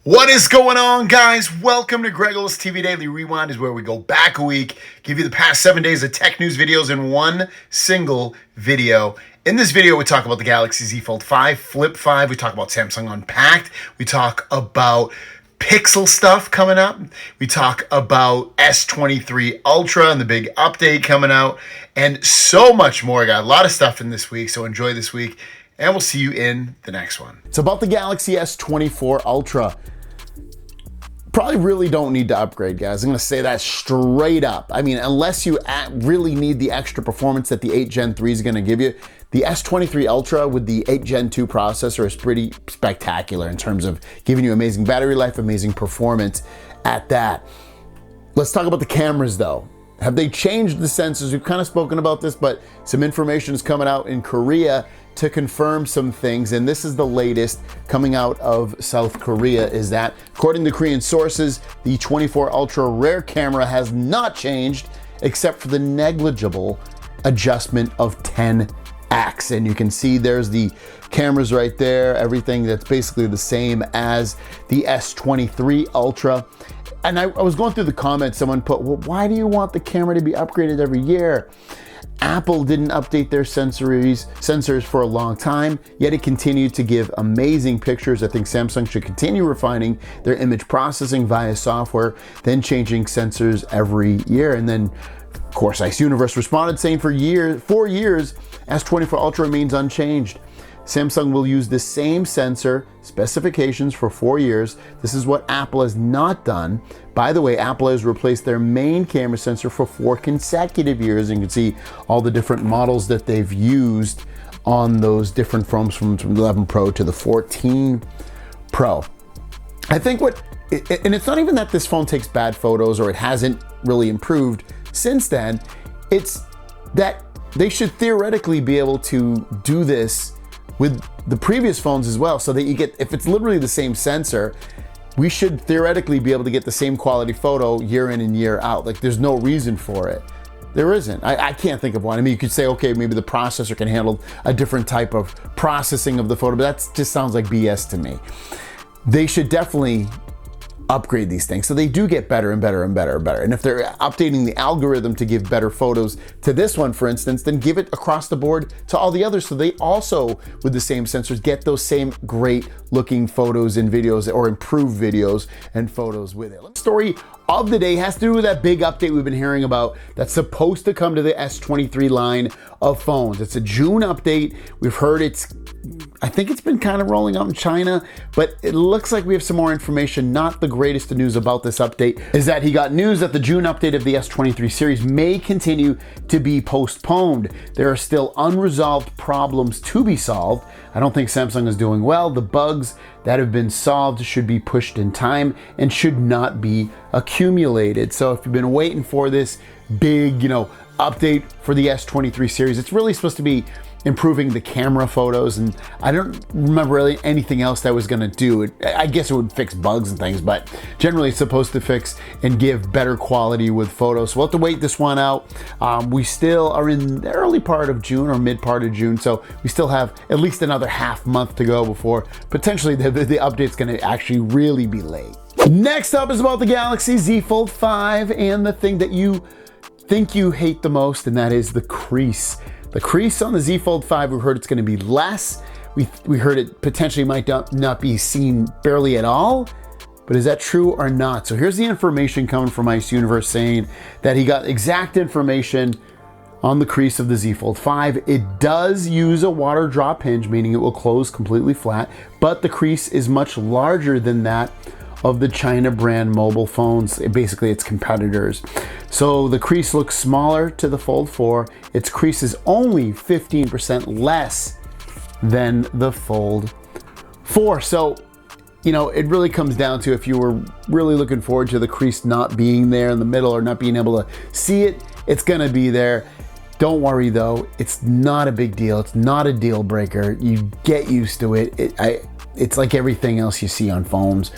What is going on, guys? Welcome to Greg's TV Daily Rewind, is where we go back a week, give you the past 7 days of tech news videos in one single video. In this video, we talk about the Galaxy Z Fold 5, Flip 5, we talk about Samsung Unpacked, we talk about Pixel stuff coming up, we talk about S23 Ultra and the big update coming out, and so much more. I got a lot of stuff in this week, so enjoy this week, and we'll see you in the next one. It's about the Galaxy S24 Ultra. Probably really don't need to upgrade, guys. I'm gonna say that straight up. I mean, unless you really need the extra performance that the 8 Gen 3 is gonna give you, the S23 Ultra with the 8 Gen 2 processor is pretty spectacular in terms of giving you amazing battery life, amazing performance at that. Let's talk about the cameras though. Have they changed the sensors? We've kind of spoken about this, but some information is coming out in Korea to confirm some things, and this is the latest coming out of South Korea, is that according to Korean sources, the 24 Ultra rear camera has not changed except for the negligible adjustment of 10x. And you can see there's the cameras right there, everything that's basically the same as the S23 Ultra. And I was going through the comments, someone put, well, why do you want the camera to be upgraded every year? Apple didn't update their sensors for a long time, yet it continued to give amazing pictures. I think Samsung should continue refining their image processing via software, then changing sensors every year. And then, of course, Ice Universe responded saying for 4 years, S24 Ultra remains unchanged. Samsung will use the same sensor specifications for 4 years. This is what Apple has not done. By the way, Apple has replaced their main camera sensor for 4 consecutive years. And you can see all the different models that they've used on those different phones from the 11 Pro to the 14 Pro. I think and it's not even that this phone takes bad photos or it hasn't really improved since then. It's that they should theoretically be able to do this with the previous phones as well, so that you get, if it's literally the same sensor, we should theoretically be able to get the same quality photo year in and year out. Like, there's no reason for it. There isn't. I can't think of one. I mean, you could say, okay, maybe the processor can handle a different type of processing of the photo, but that just sounds like BS to me. They should definitely upgrade these things so they do get better and better and better and better. And if they're updating the algorithm to give better photos to this one, for instance, then give it across the board to all the others, so they also, with the same sensors, get those same great looking photos and videos, or improved videos and photos with it. The story of the day has to do with that big update we've been hearing about that's supposed to come to the S23 line of phones. It's a June update. We've heard I think it's been kind of rolling out in China, but it looks like we have some more information. Not the greatest of news about this update is that he got news that the June update of the S23 series may continue to be postponed. There are still unresolved problems to be solved. I don't think Samsung is doing well. The bugs that have been solved should be pushed in time and should not be accumulated. So if you've been waiting for this big, update for the S23 series, it's really supposed to be improving the camera photos, and I don't remember really anything else that was going to do it. I guess it would fix bugs and things, but generally it's supposed to fix and give better quality with photos. So we'll have to wait this one out. We still are in the early part of June or mid part of June, so we still have at least another half month to go before potentially the update's going to actually really be late. Next up is about the Galaxy Z Fold 5 and the thing that you think you hate the most, and that is the crease. The crease on the Z Fold 5, we heard it's going to be less. We heard it potentially might not be seen barely at all. But is that true or not? So here's the information coming from Ice Universe saying that he got exact information on the crease of the Z Fold 5. It does use a water drop hinge, meaning it will close completely flat, but the crease is much larger than that of the China brand mobile phones, basically its competitors. So the crease looks smaller to the Fold 4. Its crease is only 15% less than the Fold 4. So, it really comes down to, if you were really looking forward to the crease not being there in the middle or not being able to see it, it's gonna be there. Don't worry though, it's not a big deal. It's not a deal breaker. You get used to it. it's like everything else you see on phones.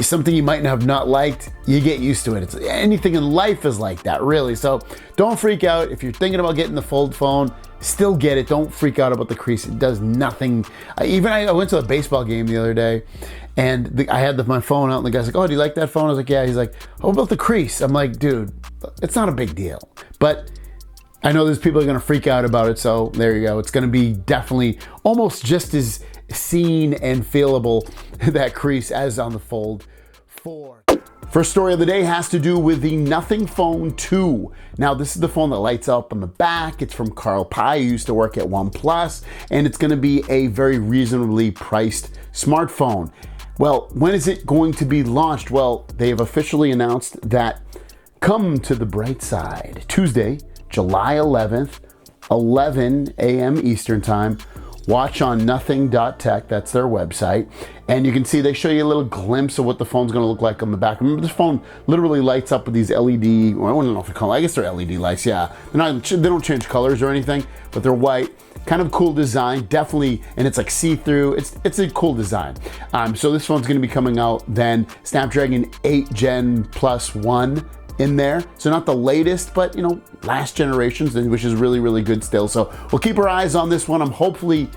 Something you might have not liked, you get used to it. It's anything in life is like that, really. So don't freak out. If you're thinking about getting the fold phone, still get it. Don't freak out about the crease. It does nothing. I went to a baseball game the other day, and I had my phone out, and the guy's like, "Oh, do you like that phone?" I was like, "Yeah." He's like, "How about the crease?" I'm like, "Dude, it's not a big deal." But I know there's people that are going to freak out about it, so there you go. It's going to be definitely almost just as seen and feelable, that crease, as on the Fold 4. First story of the day has to do with the Nothing Phone 2. Now, this is the phone that lights up on the back. It's from Carl Pye, who used to work at OnePlus, and it's going to be a very reasonably priced smartphone. Well, when is it going to be launched? Well, they have officially announced that come to the bright side. Tuesday, July 11th, 11 a.m. Eastern Time. Watch on nothing.tech, that's their website. And you can see they show you a little glimpse of what the phone's gonna look like on the back. Remember, this phone literally lights up with these LED, well, I don't know if they call it, I guess they're LED lights, yeah. They don't change colors or anything, but they're white. Kind of cool design, definitely, and it's like see-through. It's a cool design. So this phone's gonna be coming out then, Snapdragon 8 Gen Plus 1 in there. So not the latest, but last generations, which is really, really good still. So we'll keep our eyes on this one. I'm hopefully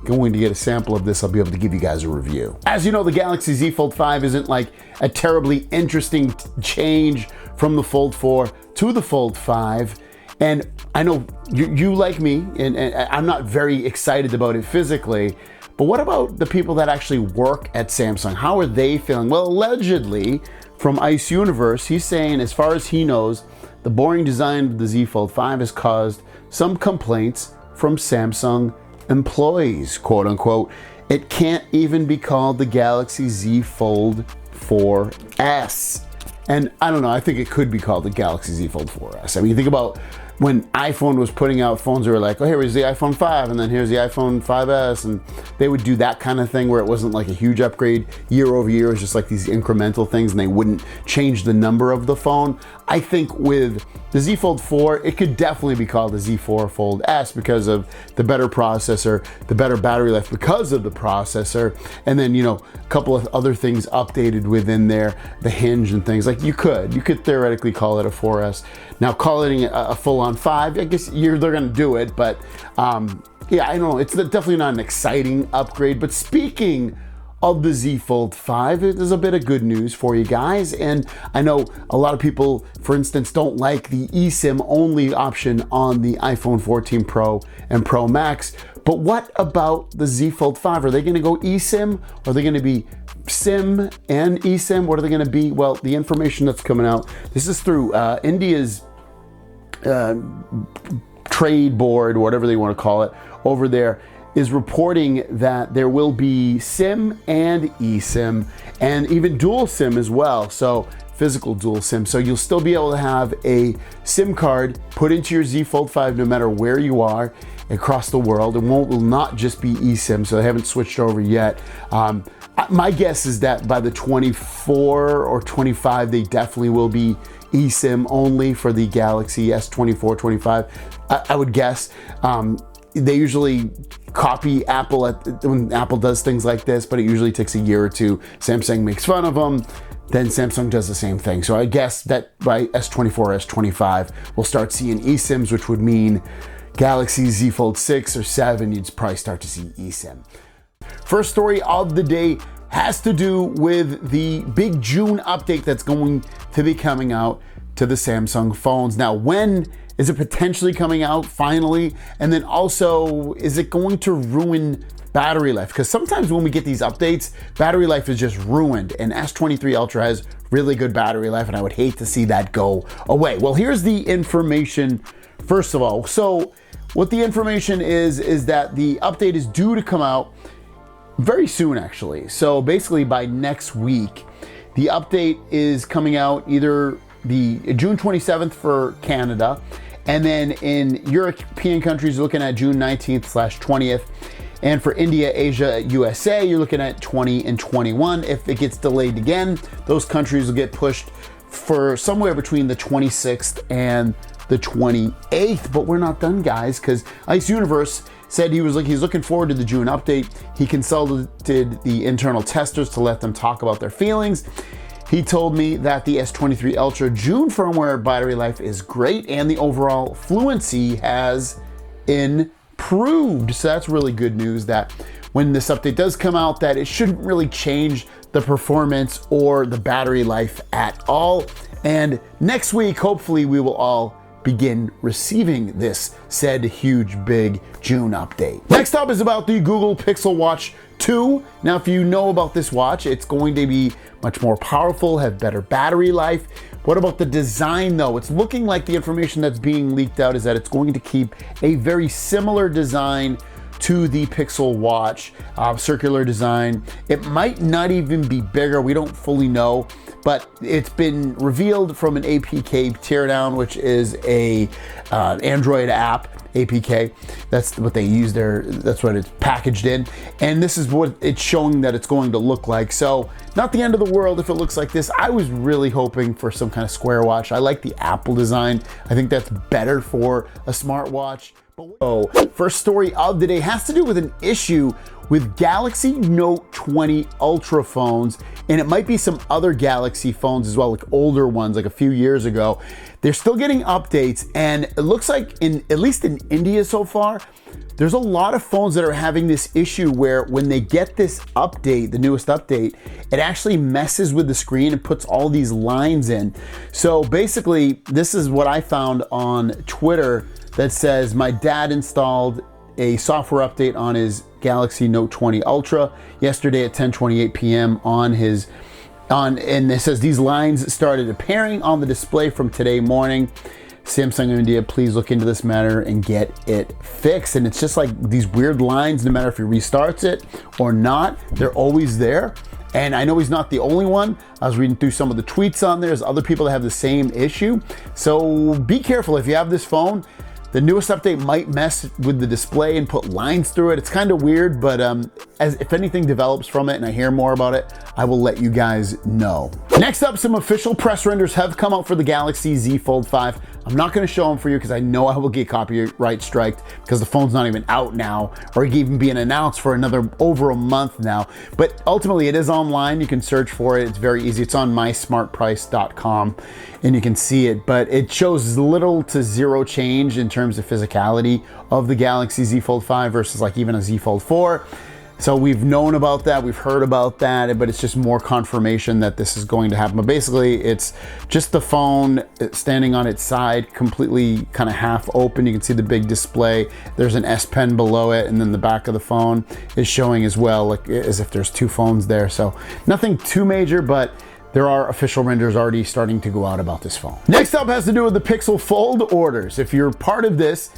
going to get a sample of this. I'll be able to give you guys a review. As you know, the Galaxy Z Fold 5 isn't like a terribly interesting change from the Fold 4 to the Fold 5. And I know you like me, and I'm not very excited about it physically, but what about the people that actually work at Samsung? How are they feeling? Well, allegedly, from Ice Universe, he's saying, as far as he knows, the boring design of the Z Fold 5 has caused some complaints from Samsung employees, quote unquote. It can't even be called the Galaxy Z Fold 4S. And I don't know, I think it could be called the Galaxy Z Fold 4S. I mean, you think about when iPhone was putting out phones that were like, oh, here's the iPhone 5, and then here's the iPhone 5S, and they would do that kind of thing where it wasn't like a huge upgrade year over year. It was just like these incremental things, and they wouldn't change the number of the phone. I think with the Z Fold 4, it could definitely be called the Z4 Fold S because of the better processor, the better battery life because of the processor, and then, a couple of other things updated within there, the hinge and things. Like you could theoretically call it a 4S. Now, calling it a full-on 5, I guess they're gonna do it, but yeah, I don't know, it's definitely not an exciting upgrade. But speaking of the Z Fold 5, there's a bit of good news for you guys. And I know a lot of people, for instance, don't like the eSIM only option on the iPhone 14 Pro and Pro Max. But what about the Z Fold 5? Are they gonna go eSIM? Or are they gonna be SIM and eSIM? What are they gonna be? Well, the information that's coming out, this is through India's trade board, whatever they want to call it, over there, is reporting that there will be SIM and eSIM and even dual SIM as well. So physical dual SIM. So you'll still be able to have a SIM card put into your Z Fold 5 no matter where you are across the world. It will not just be eSIM, so they haven't switched over yet. My guess is that by the 24 or 25, they definitely will be eSIM only for the Galaxy S24, 25. I would guess. They usually copy Apple when Apple does things like this, but it usually takes a year or two. Samsung makes fun of them, then Samsung does the same thing. So I guess that by S24, S25, we'll start seeing eSIMs, which would mean Galaxy Z Fold 6 or 7, you'd probably start to see eSIM. First story of the day has to do with the big June update that's going to be coming out to the Samsung phones. Now, when is it potentially coming out finally? And then also, is it going to ruin battery life? Because sometimes when we get these updates, battery life is just ruined, and S23 Ultra has really good battery life, and I would hate to see that go away. Well, here's the information first of all. So what the information is that the update is due to come out very soon, actually. So basically by next week, the update is coming out either the June 27th for Canada, and then in European countries, you're looking at June 19th/20th. And for India, Asia, USA, you're looking at 20 and 21. If it gets delayed again, those countries will get pushed for somewhere between the 26th and the 28th. But we're not done, guys, because Ice Universe said he's looking forward to the June update. He consulted the internal testers to let them talk about their feelings. He told me that the S23 Ultra June firmware battery life is great and the overall fluency has improved. So that's really good news that when this update does come out, that it shouldn't really change the performance or the battery life at all. And next week, hopefully we will all begin receiving this said huge big June update. Next up is about the Google Pixel Watch 2. Now, if you know about this watch, it's going to be much more powerful, have better battery life. What about the design though? It's looking like the information that's being leaked out is that it's going to keep a very similar design to the Pixel Watch, circular design. It might not even be bigger, we don't fully know, but it's been revealed from an APK teardown, which is a Android app, APK. That's what they use there, that's what it's packaged in. And this is what it's showing that it's going to look like. So not the end of the world if it looks like this. I was really hoping for some kind of square watch. I like the Apple design. I think that's better for a smartwatch. So, first story of the day has to do with an issue with Galaxy Note 20 Ultra phones, and it might be some other Galaxy phones as well, like older ones, like a few years ago. They're still getting updates, and it looks like, at least in India so far, there's a lot of phones that are having this issue where when they get this update, the newest update, it actually messes with the screen and puts all these lines in. So basically, this is what I found on Twitter that says, my dad installed a software update on his Galaxy Note 20 Ultra yesterday at 10:28 p.m. and it says these lines started appearing on the display from today morning. Samsung India, please look into this matter and get it fixed. And it's just like these weird lines, no matter if he restarts it or not, they're always there. And I know he's not the only one. I was reading through some of the tweets on there. There's other people that have the same issue. So be careful if you have this phone. The newest update might mess with the display and put lines through it. It's kind of weird, but if anything develops from it and I hear more about it, I will let you guys know. Next up, some official press renders have come out for the Galaxy Z Fold 5. I'm not gonna show them for you because I know I will get copyright striked because the phone's not even out now or even being announced for over a month now. But ultimately it is online, you can search for it, it's very easy. It's on mysmartprice.com and you can see it, but it shows little to zero change in terms of physicality of the Galaxy Z Fold 5 versus like even a Z Fold 4. So we've known about that, we've heard about that, but it's just more confirmation that this is going to happen. But basically it's just the phone standing on its side, completely kind of half open. You can see the big display. There's an S Pen below it, and then the back of the phone is showing as well, like as if there's two phones there. So nothing too major, but there are official renders already starting to go out about this phone. Next up has to do with the Pixel Fold orders. If you're part of this,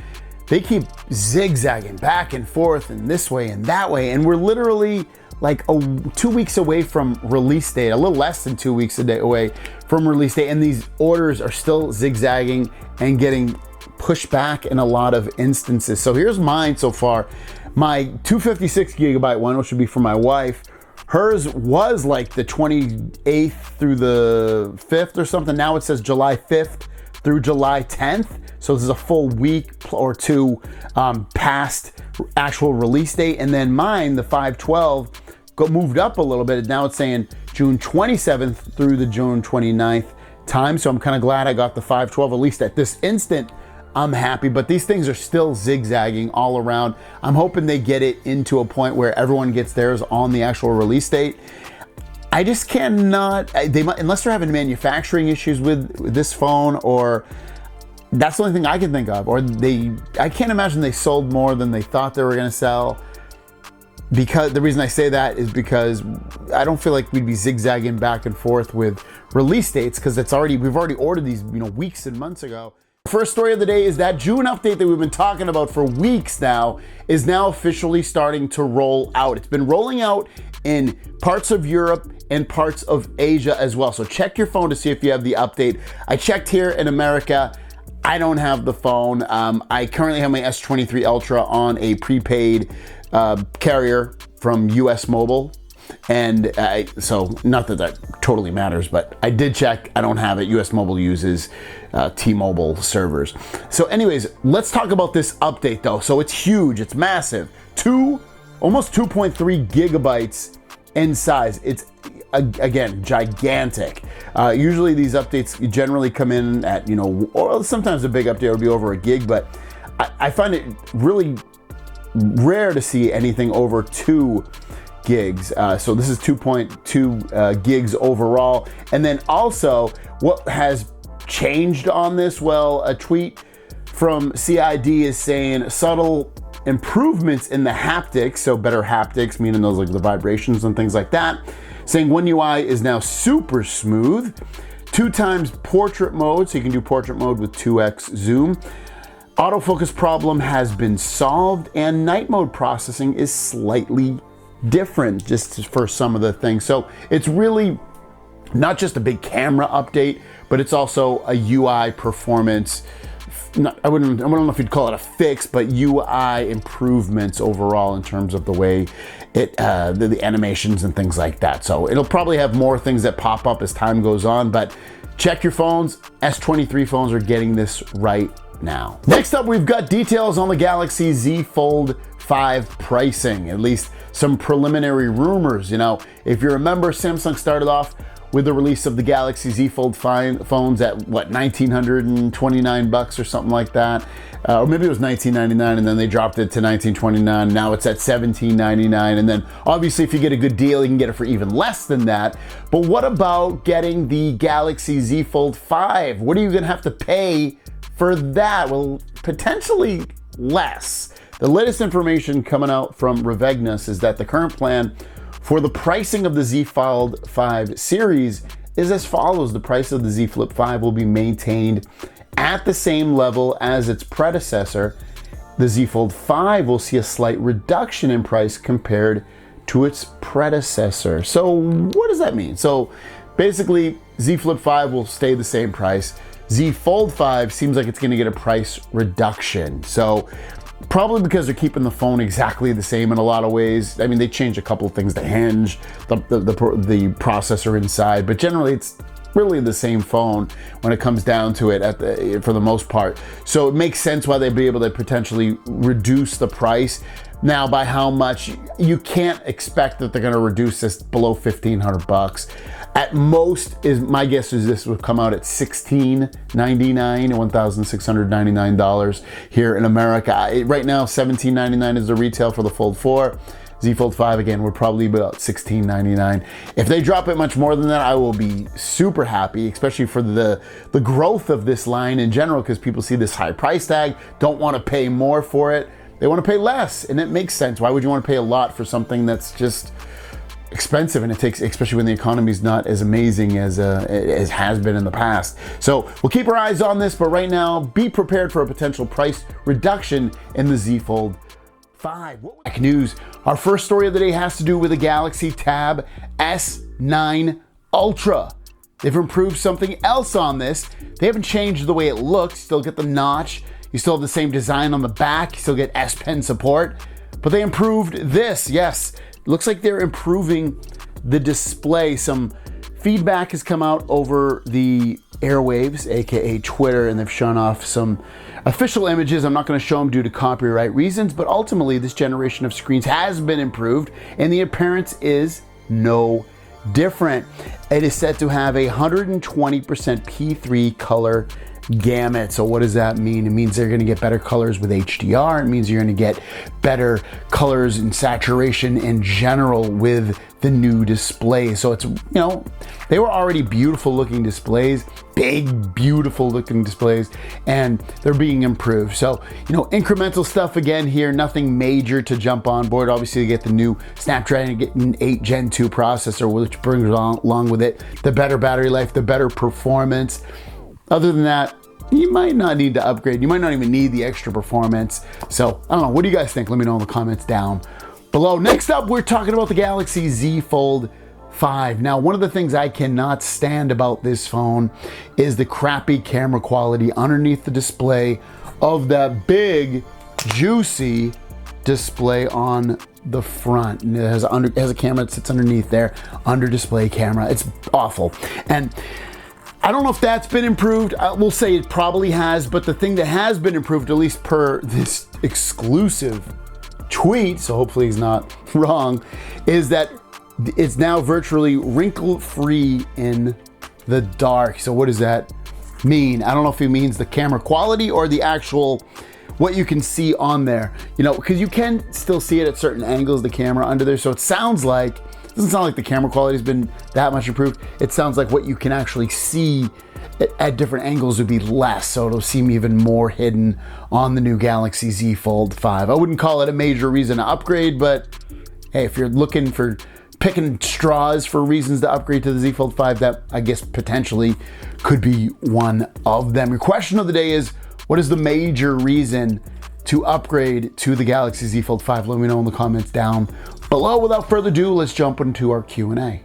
they keep zigzagging back and forth and this way and that way. And we're literally like 2 weeks away from release date, a little less than 2 weeks away from release date. And these orders are still zigzagging and getting pushed back in a lot of instances. So here's mine so far. My 256 gigabyte one, which would be for my wife, hers was like the 28th through the 5th or something. Now it says July 5th through July 10th. So this is a full week or two past actual release date. And then mine, the 512, got moved up a little bit. Now it's saying June 27th through the June 29th time. So I'm kind of glad I got the 512, at least at this instant. I'm happy, but these things are still zigzagging all around. I'm hoping they get it into a point where everyone gets theirs on the actual release date. I just cannot, unless they're having manufacturing issues with this phone, or that's the only thing I can think of, or I can't imagine they sold more than they thought they were gonna sell. Because the reason I say that is because I don't feel like we'd be zigzagging back and forth with release dates, because we've already ordered these, weeks and months ago. First story of the day is that June update that we've been talking about for weeks now is now officially starting to roll out. It's been rolling out in parts of Europe and parts of Asia as well. So check your phone to see if you have the update. I checked here in America. I don't have the phone. I currently have my S23 Ultra on a prepaid carrier from US Mobile. And so not that that totally matters, but I did check. I don't have it. US Mobile uses T-Mobile servers. So anyways, let's talk about this update though. So it's huge. It's massive. Almost 2.3 gigabytes in size. It's again gigantic. Usually these updates generally come in at, or sometimes a big update would be over a gig, but I find it really rare to see anything over 2 gigs. So this is 2.2 gigs overall. And then also what has changed on this? Well, a tweet from CID is saying subtle improvements in the haptics, so better haptics, meaning those like the vibrations and things like that, saying One UI is now super smooth, 2x portrait mode, so you can do portrait mode with 2x zoom. Autofocus problem has been solved, and night mode processing is slightly different just for some of the things. So it's really not just a big camera update, but it's also a UI performance. I don't know if you'd call it a fix, but UI improvements overall in terms of the way the animations and things like that. So it'll probably have more things that pop up as time goes on, but check your phones. S23 phones are getting this right now. Next up, we've got details on the Galaxy Z Fold 5 pricing, at least some preliminary rumors. If you remember, Samsung started off with the release of the Galaxy Z Fold 5 phones at what, $1,929 or something like that, or maybe it was $1999, and then they dropped it to $1929. Now it's at $1799, and then obviously if you get a good deal, you can get it for even less than that. But what about getting the Galaxy Z Fold 5? What are you gonna have to pay for that? Well, potentially less. The latest information coming out from Revegnus is that the current plan for the pricing of the Z Fold 5 series is as follows. The price of the Z Flip 5 will be maintained at the same level as its predecessor. The Z Fold 5 will see a slight reduction in price compared to its predecessor. So what does that mean? So basically, Z Flip 5 will stay the same price. Z Fold 5 seems like it's going to get a price reduction. So probably because they're keeping the phone exactly the same in a lot of ways. I mean, they changed a couple of things, the hinge, the processor inside, but generally it's really the same phone when it comes down to it for the most part. So it makes sense why they'd be able to potentially reduce the price. Now, by how much, you can't expect that they're going to reduce this below $1,500. At most, my guess is this would come out at $1,699, $1,699 here in America. Right now, $1,799 is the retail for the Fold 4. Z Fold 5, again, would probably be about $1,699. If they drop it much more than that, I will be super happy, especially for the growth of this line in general, because people see this high price tag, don't want to pay more for it. They want to pay less, and it makes sense. Why would you want to pay a lot for something that's just expensive, and it takes, especially when the economy is not as amazing as it has been in the past. So we'll keep our eyes on this, but right now, be prepared for a potential price reduction in the Z Fold 5. Tech news. Our first story of the day has to do with the Galaxy Tab S9 Ultra. They've improved something else on this. They haven't changed the way it looks. Still get the notch. You still have the same design on the back. You still get S Pen support, but they improved this. Yes, looks like they're improving the display. Some feedback has come out over the airwaves, aka Twitter, and they've shown off some official images. I'm not going to show them due to copyright reasons, but ultimately this generation of screens has been improved, and the appearance is no different. It is set to have a 120% P3 color gamut. So what does that mean? It means they're going to get better colors with HDR. It means you're going to get better colors and saturation in general with the new display. So it's, they were already beautiful looking displays, big, beautiful looking displays, and they're being improved. So, incremental stuff again here, nothing major to jump on board. Obviously, you get the new Snapdragon 8 Gen 2 processor, which brings along with it the better battery life, the better performance. Other than that, you might not need to upgrade. You might not even need the extra performance. So, I don't know. What do you guys think? Let me know in the comments down below. Next up, we're talking about the Galaxy Z Fold 5. Now, one of the things I cannot stand about this phone is the crappy camera quality underneath the display of that big, juicy display on the front, and it has a camera that sits underneath there, under display camera. It's awful. And I don't know if that's been improved. We'll say it probably has, but the thing that has been improved, at least per this exclusive tweet, so hopefully he's not wrong, is that it's now virtually wrinkle-free in the dark. So what does that mean? I don't know if he means the camera quality or the actual what you can see on there, you know, because you can still see it at certain angles, the camera under there. So it sounds like, it doesn't sound like the camera quality has been that much improved. It sounds like what you can actually see at different angles would be less, so it'll seem even more hidden on the new Galaxy Z Fold 5. I wouldn't call it a major reason to upgrade, but hey, if you're looking for picking straws for reasons to upgrade to the Z Fold 5, that I guess potentially could be one of them. Your question of the day is, what is the major reason to upgrade to the Galaxy Z Fold 5? Let me know in the comments down below. Without further ado, let's jump into our Q&A.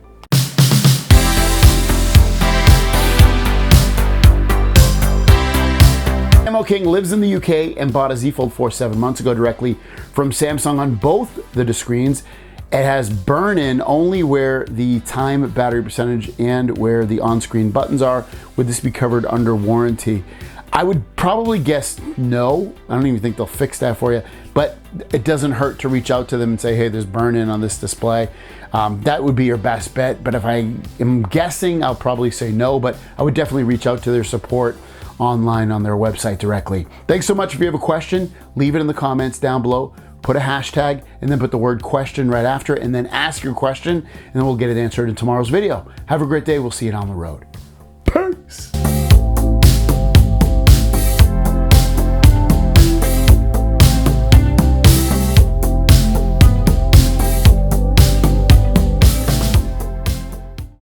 Ammo King lives in the UK and bought a Z Fold 4 7 months ago directly from Samsung on both the screens. It has burn-in only where the time, battery percentage, and where the on-screen buttons are. Would this be covered under warranty? I would probably guess no. I don't even think they'll fix that for you, but it doesn't hurt to reach out to them and say, hey, there's burn-in on this display. That would be your best bet, but if I am guessing, I'll probably say no, but I would definitely reach out to their support online on their website directly. Thanks so much. If you have a question, leave it in the comments down below. Put a hashtag and then put the word question right after, and then ask your question, and then we'll get it answered in tomorrow's video. Have a great day. We'll see you down the road.